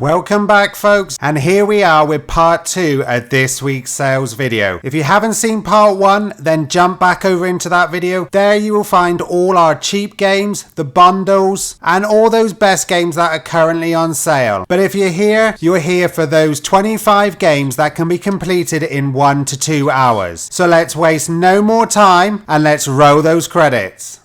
Welcome back folks, and here we are with part 2 of this week's sales video. If you haven't seen part 1, then jump back over into that video. There you will find all our cheap games, the bundles, and all those best games that are currently on sale. But if you're here for those 25 games that can be completed in 1 to 2 hours. So let's waste no more time and let's roll those credits.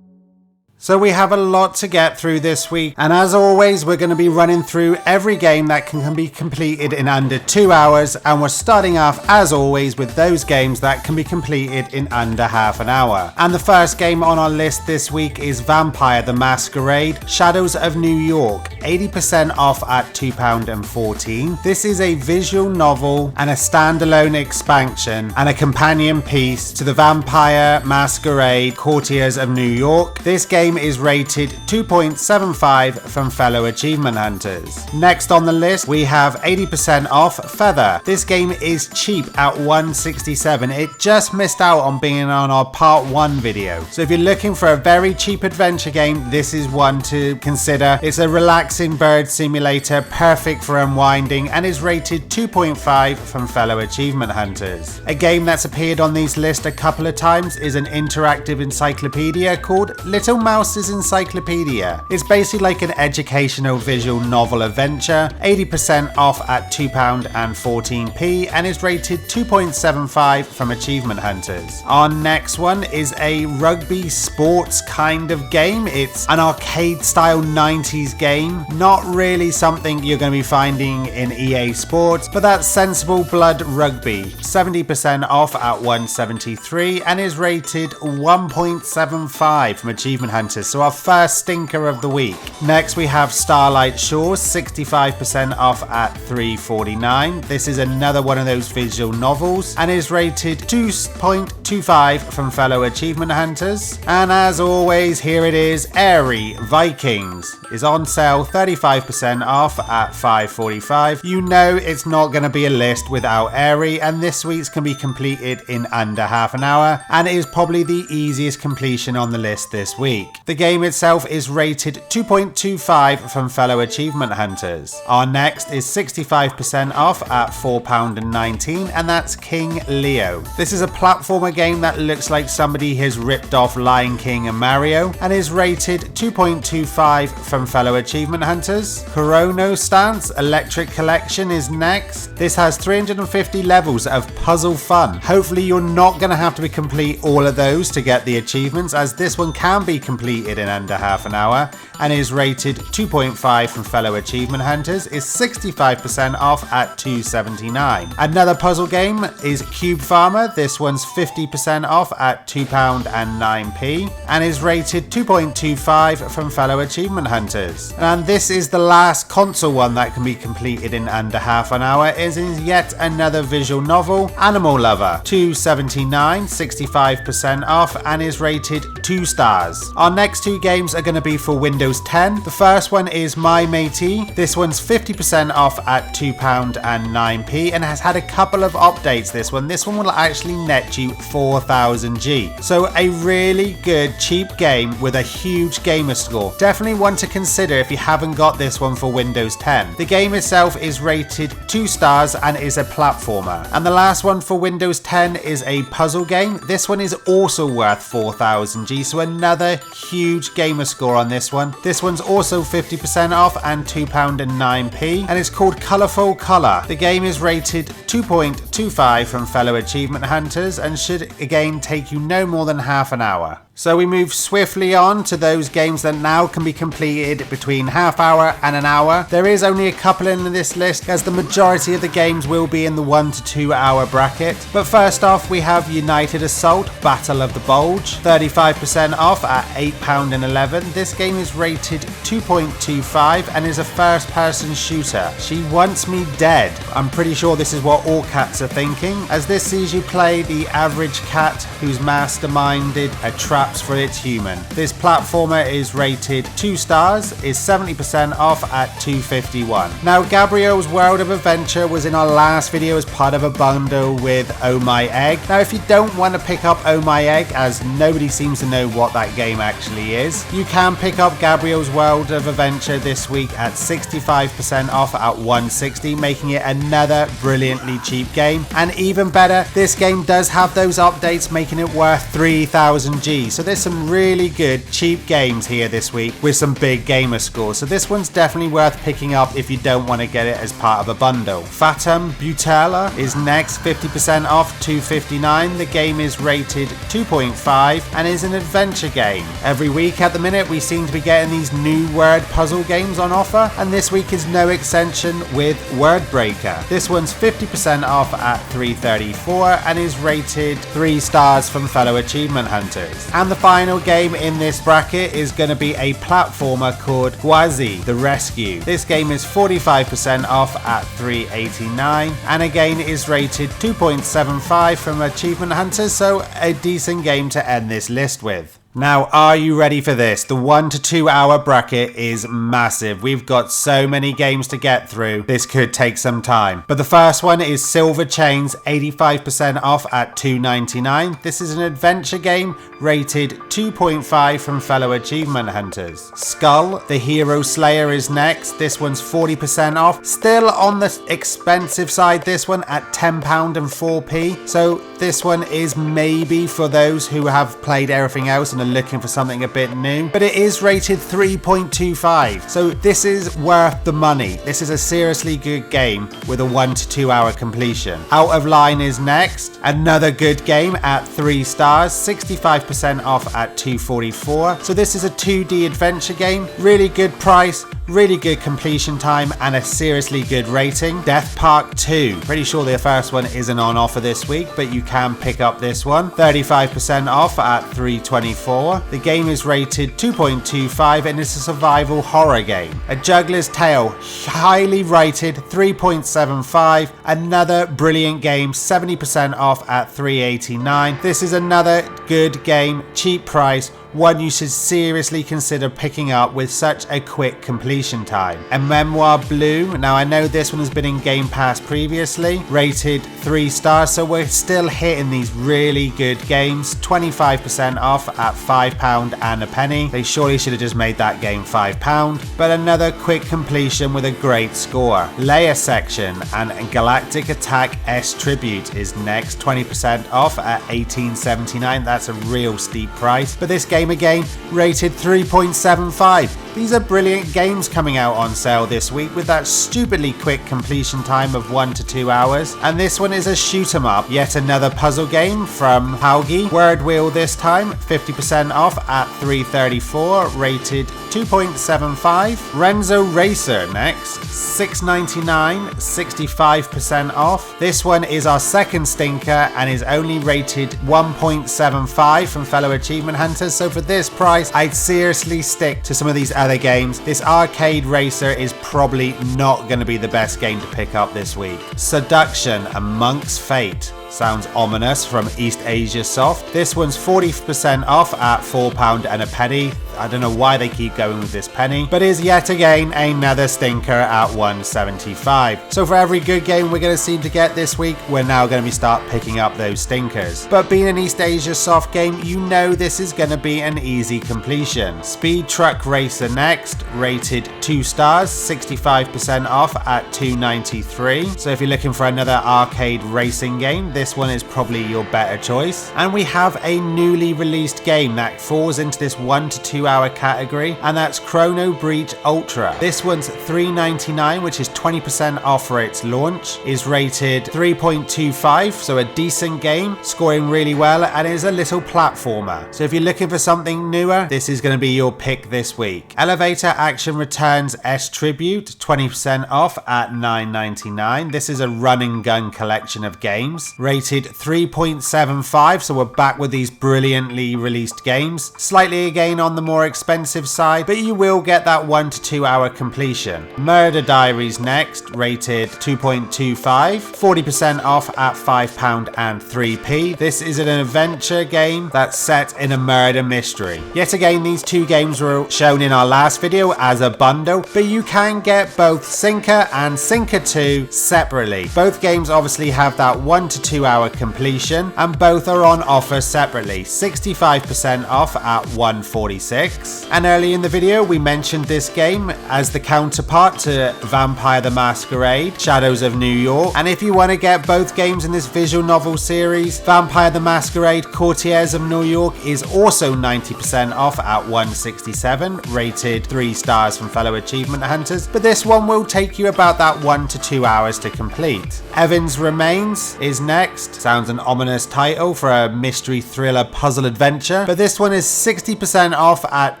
So we have a lot to get through this week, and as always we're going to be running through every game that can be completed in under 2 hours, and we're starting off as always with those games that can be completed in under half an hour. And the first game on our list this week is Vampire the Masquerade Shadows of New York, 80% off at £2.14. This is a visual novel and a standalone expansion and a companion piece to the Vampire Masquerade Courtiers of New York. This game is rated 2.75 from fellow achievement hunters. Next on the list we have 80% off Feather. This game is cheap at $1.67. It just missed out on being on our part 1 video. So if you're looking for a very cheap adventure game, this is one to consider. It's a relaxing bird simulator, perfect for unwinding, and is rated 2.5 from fellow achievement hunters. A game that's appeared on these lists a couple of times is an interactive encyclopedia called Little Mouse's Encyclopedia. It's basically like an educational visual novel adventure, 80% off at £2.14 and is rated 2.75 from achievement hunters. Our next one is a rugby sports kind of game. It's an arcade style 90s game, not really something you're going to be finding in EA Sports, but that's Sensible Blood Rugby, 70% off at $1.73 and is rated 1.75 from achievement hunters. So our first stinker of the week. Next we have Starlight Shores, 65% off at $3.49. This is another one of those visual novels and is rated 2.25 from fellow achievement hunters. And as always, here it is, Airy Vikings is on sale, 35% off at $5.45. You know it's not going to be a list without Airy, and this week's can be completed in under half an hour and it is probably the easiest completion on the list this week. The game itself is rated 2.25 from fellow achievement hunters. Our next is 65% off at £4.19 and that's King Leo. This is a platformer game that looks like somebody has ripped off Lion King and Mario and is rated 2.25 from fellow achievement hunters. Chrono Stance Electric Collection is next. This has 350 levels of puzzle fun. Hopefully you're not going to have to complete all of those to get the achievements, as this one can be completed in under half an hour and is rated 2.5 from fellow achievement hunters, is 65% off at $2.79. Another puzzle game is Cube Farmer. This one's 50% off at £2.09 and is rated 2.25 from fellow achievement hunters. And this is the last console one that can be completed in under half an hour. It is yet another visual novel, Animal Lover, $2.79, 65% off and is rated 2 stars. Our next two games are going to be for Windows 10. The first one is My Matey. This one's 50% off at £2.09 and has had a couple of updates. This one will actually net you 4000G. So a really good cheap game with a huge gamer score. Definitely one to consider if you haven't got this one for Windows 10. The game itself is rated 2 stars and is a platformer. And the last one for Windows 10 is a puzzle game. This one is also worth 4000G, so another huge gamer score on this one. This one's also 50% off and £2.09 and it's called Colourful Colour. The game is rated 2.25 from fellow achievement hunters and should again take you no more than half an hour. So we move swiftly on to those games that now can be completed between half hour and an hour. There is only a couple in this list, as the majority of the games will be in the 1 to 2 hour bracket. But first off we have United Assault Battle of the Bulge, 35% off at £8.11. This game is rated 2.25 and is a first person shooter. She wants me dead. I'm pretty sure this is what all cats are thinking, as this sees you play the average cat who's masterminded a trap for its human. This platformer is rated 2 stars, is 70% 50% off at $2.51. Now, Gabriel's World of Adventure was in our last video as part of a bundle with Oh My Egg. Now, if you don't want to pick up Oh My Egg, as nobody seems to know what that game actually is, you can pick up Gabriel's World of Adventure this week at 65% off at $160, making it another brilliantly cheap game. And even better, this game does have those updates, making it worth 3000 G. So there's some really good cheap games here this week with some big gamer scores. So this one's definitely worth picking up if you don't want to get it as part of a bundle. Fatim Butala is next, 50% off, $2.59. The game is rated 2.5 and is an adventure game. Every week at the minute we seem to be getting these new word puzzle games on offer, and this week is no exception with Wordbreaker. This one's 50% off at $3.34 and is rated 3 stars from fellow achievement hunters. And the final game in this bracket is going to be a platformer called Gwazi The Rescue. This game is 45% off at $3.89 and again is rated 2.75 from achievement hunters, so a decent game to end this list with. Now, are you ready for this? The 1 to 2 hour bracket is massive. We've got so many games to get through. This could take some time. But the first one is Silver Chains, 85% off at $2.99. This is an adventure game rated 2.5 from fellow achievement hunters. Skull, the Hero Slayer is next. This one's 40% off. Still on the expensive side, this one at £10 and 4p. So this one is maybe for those who have played everything else and are looking for something a bit new, but it is rated 3.25, so this is worth the money. This is a seriously good game with a 1 to 2 hour completion. Out of Line is next, another good game at 3 stars, 65% off at $2.44. So this is a 2D adventure game, really good price, really good completion time, and a seriously good rating. Death Park 2, pretty sure the first one isn't on offer this week, but you can pick up this one, 35% off at $3.24. The game is rated 2.25 and it's a survival horror game. A Juggler's Tale, highly rated, 3.75. Another brilliant game, 70% off at $3.89. This is another good game, cheap price, one you should seriously consider picking up with such a quick completion time. A Memoir Blue, now I know this one has been in Game Pass previously, rated 3 stars, so we're still hitting these really good games, 25% off at £5 and a penny. They surely should have just made that game £5, but another quick completion with a great score. Layer Section and Galactic Attack S Tribute is next, 20% off at $18.79. That's a real steep price, but this game again rated 3.75. These are brilliant games coming out on sale this week with that stupidly quick completion time of 1 to 2 hours. And this one is a shoot 'em up, yet another puzzle game from Haugi. Word Wheel this time, 50% off at $3.34, rated 2.75. Renzo Racer next, $6.99, 65% off. This one is our second stinker and is only rated 1.75 from fellow achievement hunters, so for this price I'd seriously stick to some of these other games. This arcade racer is probably not going to be the best game to pick up this week. Seduction, A Monk's Fate. Sounds ominous from East Asia Soft. This one's 40% off at £4 and a penny. I don't know why they keep going with this penny, but is yet again another stinker at $1.75. So for every good game we're going to seem to get this week, we're now going to start picking up those stinkers. But being an East Asia Soft game, you know this is going to be an easy completion. Speed Truck Racer next, rated 2 stars, 65% off at $2.93. So if you're looking for another arcade racing game, this one is probably your better choice. And we have a newly released game that falls into this 1 to 2 hour category, and that's Chrono Breach Ultra. This one's $3.99, which is 20% off for its launch, is rated 3.25, so a decent game, scoring really well, and is a little platformer. So if you're looking for something newer, this is going to be your pick this week. Elevator Action Returns S Tribute, 20% off at $9.99. This is a run and gun collection of games, rated 3.75, so we're back with these brilliantly released games, slightly again on the more more expensive side, but you will get that 1 to 2 hour completion. Murder Diaries next, rated 2.25, 40% off at £5 and 3p. This is an adventure game that's set in a murder mystery. Yet again, these two games were shown in our last video as a bundle, but you can get both Sinker and Sinker 2 separately. Both games obviously have that 1 to 2 hour completion, and both are on offer separately, 65% off at $146. And early in the video we mentioned this game as the counterpart to Vampire the Masquerade, Shadows of New York. And if you want to get both games in this visual novel series, Vampire the Masquerade Courtiers of New York is also 90% off at $167, rated 3 stars from fellow achievement hunters, but this one will take you about that 1 to 2 hours to complete. Evans Remains is next. Sounds an ominous title for a mystery thriller puzzle adventure, but this one is 60% off at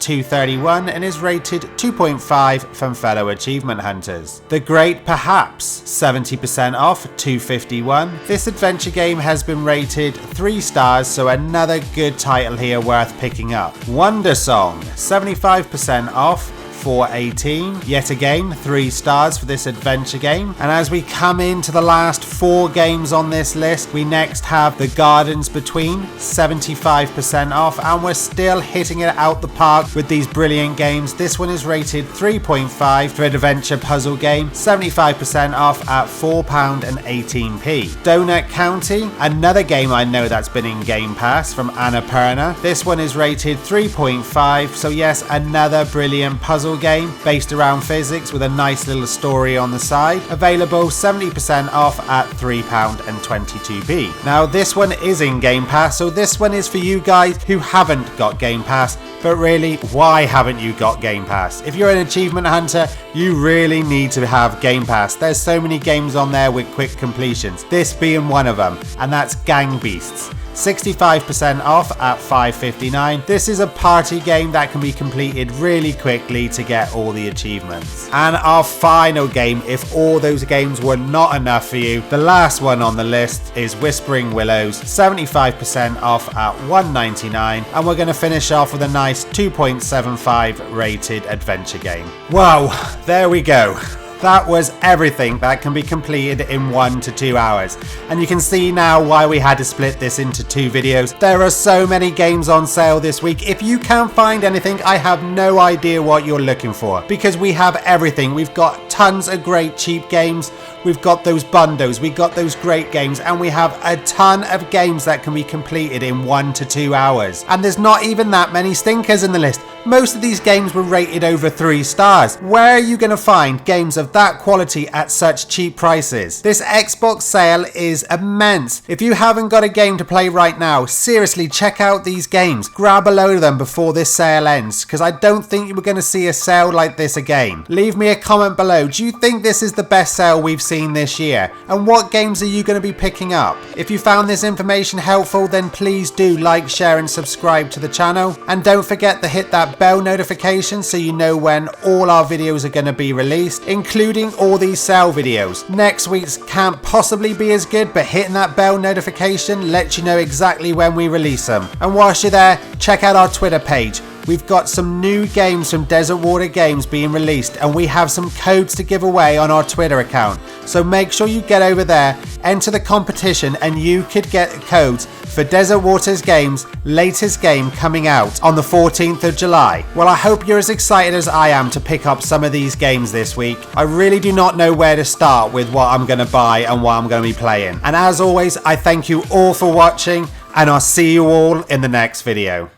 $231 and is rated 2.5 from fellow achievement hunters. The Great Perhaps, 70% off, $251. This adventure game has been rated 3 stars, so another good title here worth picking up. Wonder Song, 75% off, $418. Yet again, 3 stars for this adventure game. And as we come into the last 4 games on this list, we next have The Gardens Between, 75% off, and we're still hitting it out the park with these brilliant games. This one is rated 3.5 for an adventure puzzle game, 75% off at £4 and 18p. Donut County, another game I know that's been in Game Pass from Annapurna. This one is rated 3.5, so yes, another brilliant puzzle game based around physics with a nice little story on the side. Available 70% off at £3 and 22p. Now this one is in Game Pass, so this one is for you guys who haven't got Game Pass. But really, why haven't you got Game Pass? If you're an achievement hunter, you really need to have Game Pass. There's so many games on there with quick completions, this being one of them, and that's Gang Beasts. 65% off at $5.59. This is a party game that can be completed really quickly to get all the achievements. And our final game, if all those games were not enough for you, the last one on the list is Whispering Willows, 75% off at $1.99. And we're going to finish off with a nice 2.75 rated adventure game. Wow, there we go. That was everything that can be completed in 1 to 2 hours. And you can see now why we had to split this into 2 videos. There are so many games on sale this week. If you can't find anything, I have no idea what you're looking for, because we have everything. We've got tons of great cheap games. We've got those bundles, we got those great games, and we have a ton of games that can be completed in 1 to 2 hours. And there's not even that many stinkers in the list. Most of these games were rated over 3 stars. Where are you going to find games of that quality at such cheap prices? This Xbox sale is immense. If you haven't got a game to play right now, seriously check out these games. Grab a load of them before this sale ends, because I don't think we're going to see a sale like this again. Leave me a comment below. Do you think this is the best sale we've seen this year? And what games are you going to be picking up? If you found this information helpful, then please do like, share and subscribe to the channel. And don't forget to hit that bell notification so you know when all our videos are going to be released, including all these sale videos. Next week's can't possibly be as good, but hitting that bell notification lets you know exactly when we release them. And whilst you're there, check out our Twitter page. We've got some new games from Desert Water Games being released, and we have some codes to give away on our Twitter account. So make sure you get over there, enter the competition, and you could get codes for Desert Waters Games' latest game coming out on the 14th of July. Well, I hope you're as excited as I am to pick up some of these games this week. I really do not know where to start with what I'm going to buy and what I'm going to be playing. And as always, I thank you all for watching, and I'll see you all in the next video.